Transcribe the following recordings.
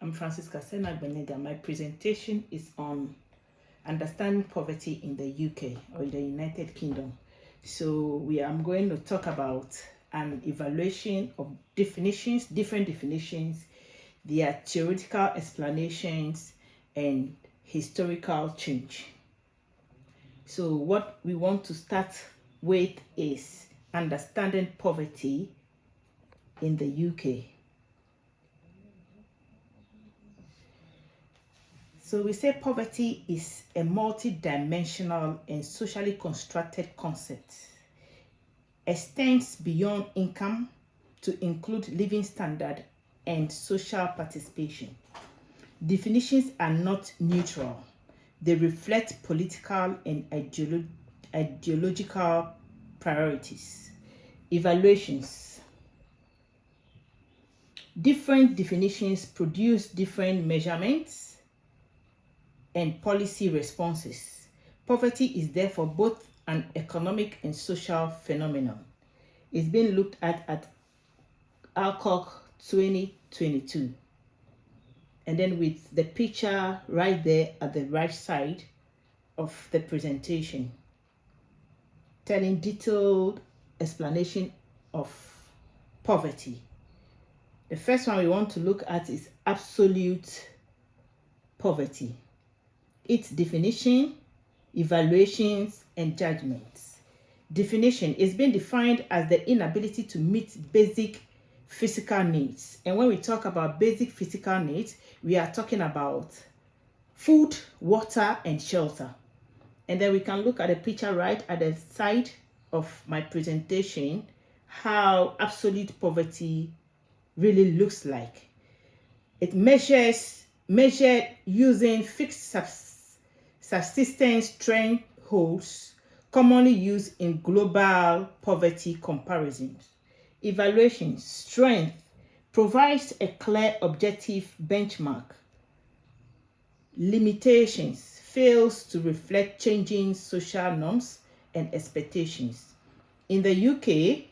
I'm Francisca Sena Benega. My presentation is on understanding poverty in the UK or in the United Kingdom. So I'm going to talk about an evaluation of definitions, different definitions, their theoretical explanations, and historical change. So what we want to start with is understanding poverty in the UK. So we say poverty is a multi-dimensional and socially constructed concept. Extends beyond income to include living standard and social participation. Definitions are not neutral. They reflect political and ideological priorities. Evaluations. Different definitions produce different measurements and policy responses. Poverty is therefore both an economic and social phenomenon. It's been looked at Alcock 2022. And then with the picture right there at the right side of the presentation, telling detailed explanation of poverty. The first one we want to look at is absolute poverty. Its definition, evaluations, and judgments. Definition is being defined as the inability to meet basic physical needs. And when we talk about basic physical needs, we are talking about food, water, and shelter. And then we can look at the picture right at the side of my presentation, how absolute poverty really looks like. It measured using fixed subsistence thresholds commonly used in global poverty comparisons. Evaluation strength provides a clear objective benchmark. Limitations fails to reflect changing social norms and expectations. In the UK,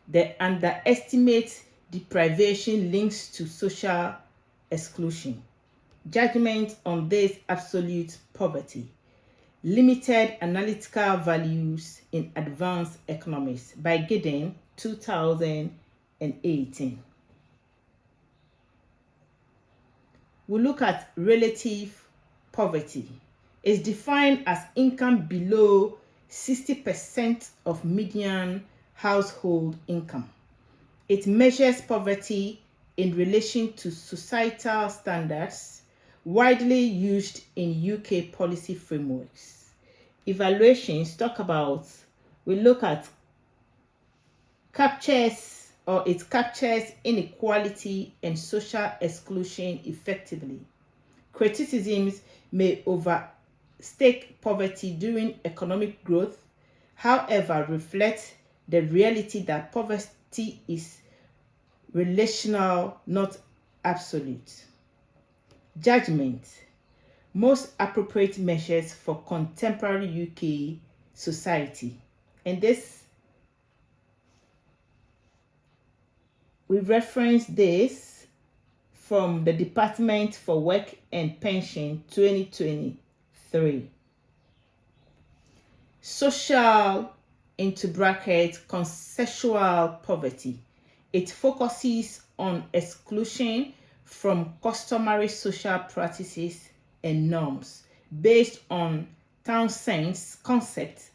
the underestimate deprivation links to social exclusion. Judgment on this absolute poverty. Limited analytical values in advanced economics by Giddens, 2018. We look at relative poverty. It's defined as income below 60% of median household income. It measures poverty in relation to societal standards widely used in UK policy frameworks. Evaluations we look at it captures inequality and social exclusion effectively. Criticisms may overstate poverty during economic growth, however, reflect the reality that poverty is relational, not absolute. Judgment. Most appropriate measures for contemporary UK society. And we reference this from the Department for Work and Pension 2023. Social consensual poverty. It focuses on exclusion from customary social practices and norms based on Townsend's concept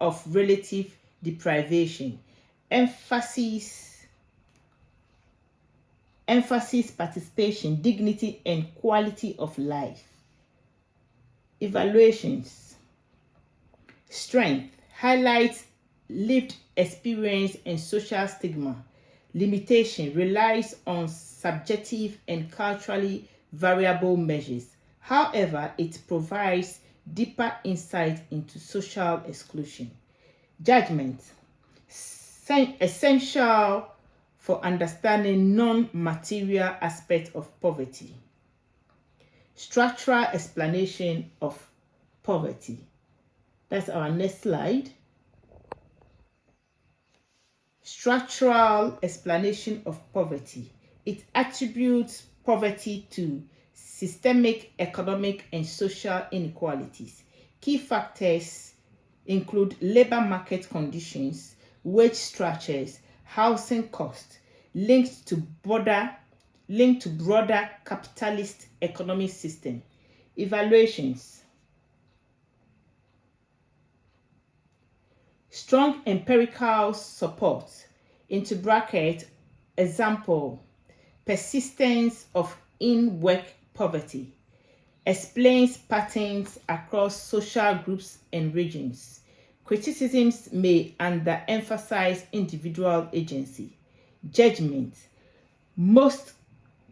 of relative deprivation. Emphasis participation, dignity, and quality of life. Evaluations. Strength highlights lived experience and social stigma. Limitation relies on subjective and culturally variable measures. However, it provides deeper insight into social exclusion. Judgment. Essential for understanding non-material aspects of poverty. Structural explanation of poverty. That's our next slide. Structural explanation of poverty. It attributes poverty to systemic economic and social inequalities. Key factors include labor market conditions, wage structures, housing costs, linked to broader capitalist economic system. Evaluations. Strong empirical support, into bracket, example, persistence of in-work poverty, explains patterns across social groups and regions. Criticisms may underemphasize individual agency. Judgment. Most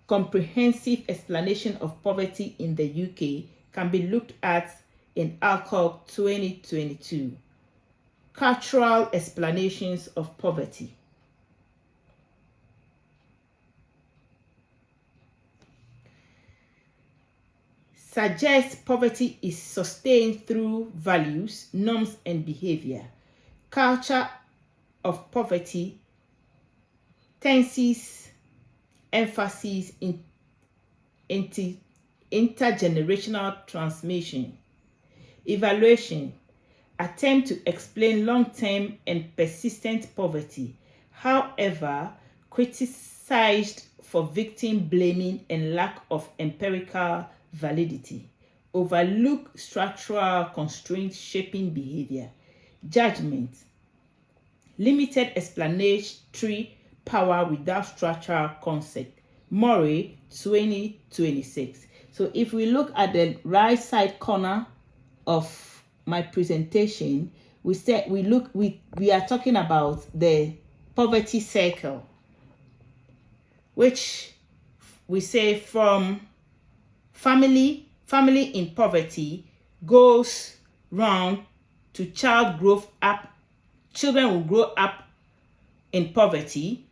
comprehensive explanation of poverty in the UK can be looked at in Alcock 2022. Cultural explanations of poverty. Suggests poverty is sustained through values, norms, and behavior. Culture of poverty tenses emphasis in intergenerational transmission. Evaluation. Attempt to explain long-term and persistent poverty, however, criticized for victim blaming and lack of empirical validity. Overlook structural constraints shaping behavior. Judgment. Limited explanatory power without structural concept. Murray 2026. So if we look at the right side corner of my presentation, we are talking about the poverty circle, which we say from family in poverty goes round to children will grow up in poverty.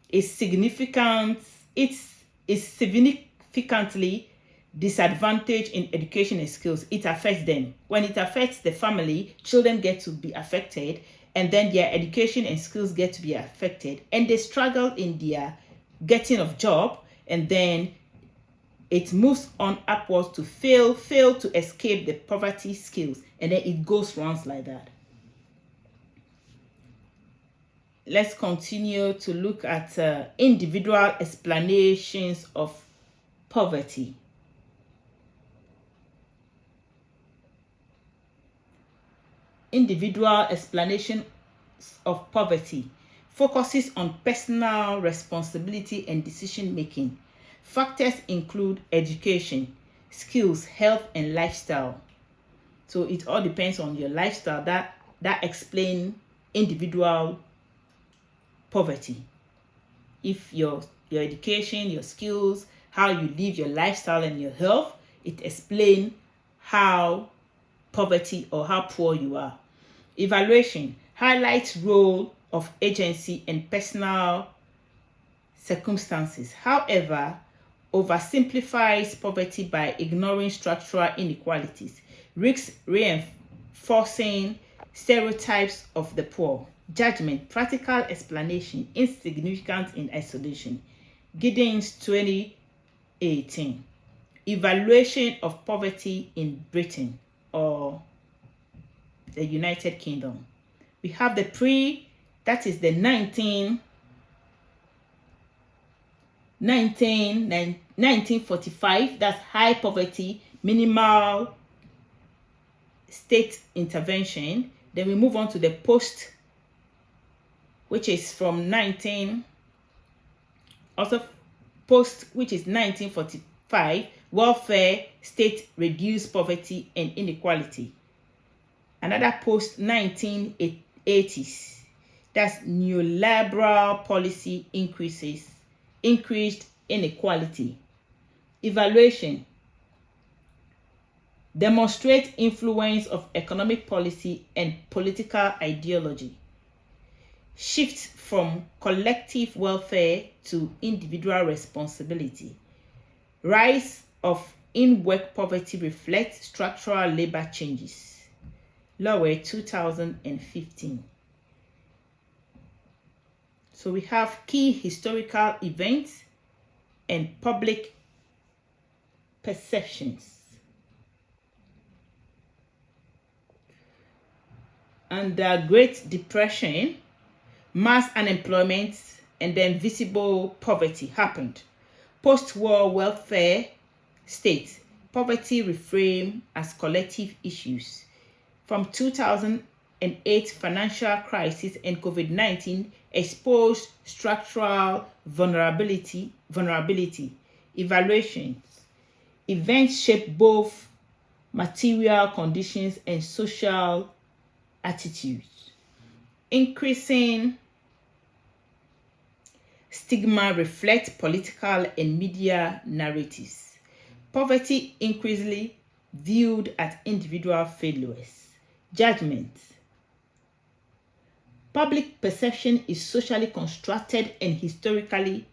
It's significantly disadvantaged in education and skills. It affects them. When it affects the family, children get to be affected, and then their education and skills get to be affected, and they struggle in their getting of job, and then it moves on upwards to fail to escape the poverty skills, and then it goes rounds like that. Let's continue to look at individual explanations of poverty. Individual explanation of poverty focuses on personal responsibility and decision making. Factors include education, skills, health, and lifestyle. So it all depends on your lifestyle that explain individual poverty. If your education, your skills, how you live your lifestyle, and your health, it explains how poverty or how poor you are. Evaluation highlights role of agency and personal circumstances. However, oversimplifies poverty by ignoring structural inequalities, risks reinforcing stereotypes of the poor. Judgment, practical explanation, insignificant in isolation. Giddens 2018. Evaluation of poverty in Britain or the United Kingdom. We have the that is the 1945, that's high poverty, minimal state intervention. Then we move on to the post, which is from 1945, welfare state, reduced poverty and inequality. Another post 1980s, that's neoliberal policy increased inequality. Evaluation demonstrate influence of economic policy and political ideology. Shift from collective welfare to individual responsibility. Rise of in-work poverty reflects structural labor changes. Lower 2015. So we have key historical events and public perceptions. Under Great Depression, mass unemployment and then visible poverty happened. Post-war welfare state, poverty reframed as collective issues. From 2008 financial crisis and COVID-19 exposed structural vulnerability. Evaluations. Events shape both material conditions and social attitudes. Increasing stigma reflects political and media narratives. Poverty increasingly viewed as individual failures. Judgment. Public perception is socially constructed and historically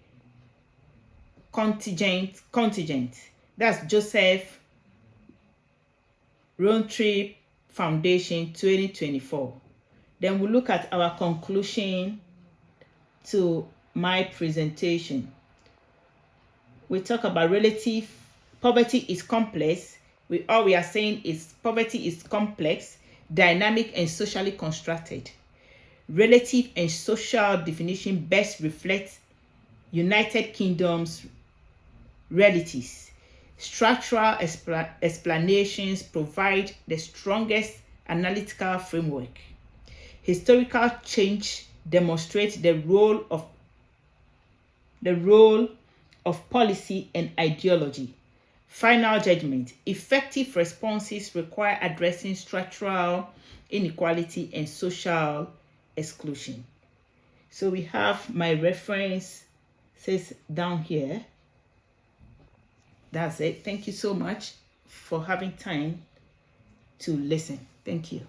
contingent. That's Joseph Rowntree Foundation 2024. Then we'll look at our conclusion to my presentation. We talk about relative poverty is complex. All we are saying is poverty is complex, dynamic, and socially constructed. Relative and social definition best reflects United Kingdom's realities. Structural explanations provide the strongest analytical framework. Historical change demonstrates the role of policy and ideology. Final judgment. Effective responses require addressing structural inequality and social exclusion. So we have my reference says down here. That's it. Thank you so much for having time to listen. Thank you.